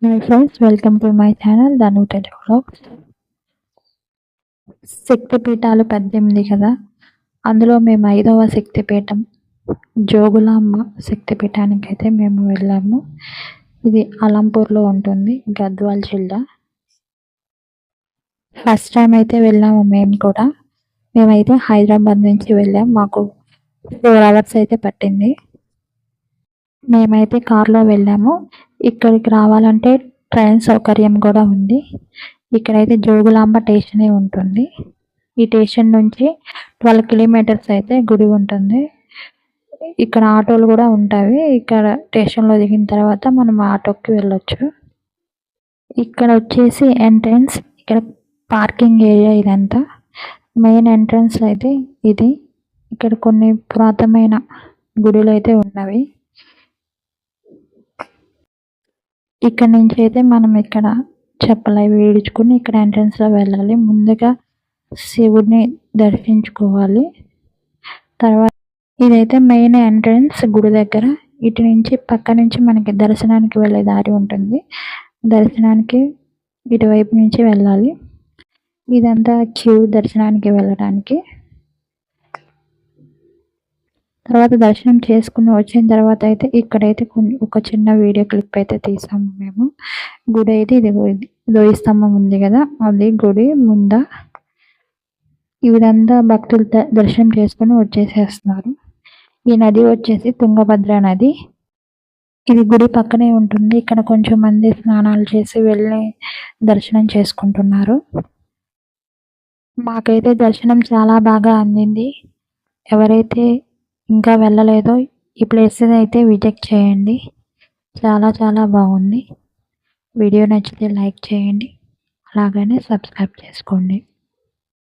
Hi friends, welcome to my channel Danu Telugu Vlogs. శక్తిపీఠాలు 18 కదా, అందులో మేము 5వ శక్తిపీఠం జోగులాంబ శక్తిపీఠానికి అయితే మేము వెళ్ళాము. ఇది అలంపూర్లో ఉంటుంది, గద్వాల్ జిల్లా. ఫస్ట్ టైం అయితే వెళ్ళాము మేము కూడా. మేమైతే హైదరాబాద్ నుంచి వెళ్ళాం. మాకు 4 అవర్స్ అయితే పట్టింది. మేమైతే కార్లో వెళ్ళాము. ఇక్కడికి రావాలంటే ట్రైన్ సౌకర్యం కూడా ఉంది. ఇక్కడైతే జోగులాంబ స్టేషనే ఉంటుంది. ఈ స్టేషన్ నుంచి 12 కిలోమీటర్స్ అయితే గుడి ఉంటుంది. ఇక్కడ ఆటోలు కూడా ఉంటాయి. ఇక్కడ స్టేషన్లో దిగిన తర్వాత మనం ఆటోకి వెళ్ళొచ్చు. ఇక్కడ వచ్చేసి ఎంట్రన్స్, ఇక్కడ పార్కింగ్ ఏరియా ఇదంతా. మెయిన్ ఎంట్రన్స్ అయితే ఇది. ఇక్కడ కొన్ని పురాతనమైన గుడులు అయితే ఉన్నవి. ఇక్కడ నుంచి అయితే మనం ఇక్కడ చెప్పులు అవి విడుచుకుని ఇక్కడ ఎంట్రన్స్లో వెళ్ళాలి. ముందుగా శివుడిని దర్శించుకోవాలి. తర్వాత ఇదైతే మెయిన్ ఎంట్రన్స్ గుడి దగ్గర. ఇటు నుంచి పక్క నుంచి మనకి దర్శనానికి వెళ్ళే దారి ఉంటుంది. దర్శనానికి ఇటువైపు నుంచి వెళ్ళాలి. ఇదంతా క్యూ దర్శనానికి వెళ్ళడానికి. తర్వాత దర్శనం చేసుకుని వచ్చిన తర్వాత అయితే ఇక్కడైతే ఒక చిన్న వీడియో క్లిప్ అయితే తీసాము మేము. గుడి అయితే ఇది ధ్వజ స్తంభం ఉంది కదా, అది గుడి ముంద. ఇదంతా భక్తులు దర్శనం చేసుకుని వచ్చేసేస్తున్నారు. ఈ నది వచ్చేసి తుంగభద్ర నది. ఇది గుడి పక్కనే ఉంటుంది. ఇక్కడ కొంచెం మంది స్నానాలు చేసి వెళ్ళి దర్శనం చేసుకుంటున్నారు. మాకైతే దర్శనం చాలా బాగా అందింది. ఎవరైతే ఇంకా వెళ్ళలేదో ఈ ప్లేసెస్ అయితే విజిట్ చేయండి. చాలా చాలా బాగుంది. వీడియో నచ్చితే లైక్ చేయండి, అలాగనే సబ్స్క్రైబ్ చేసుకోండి.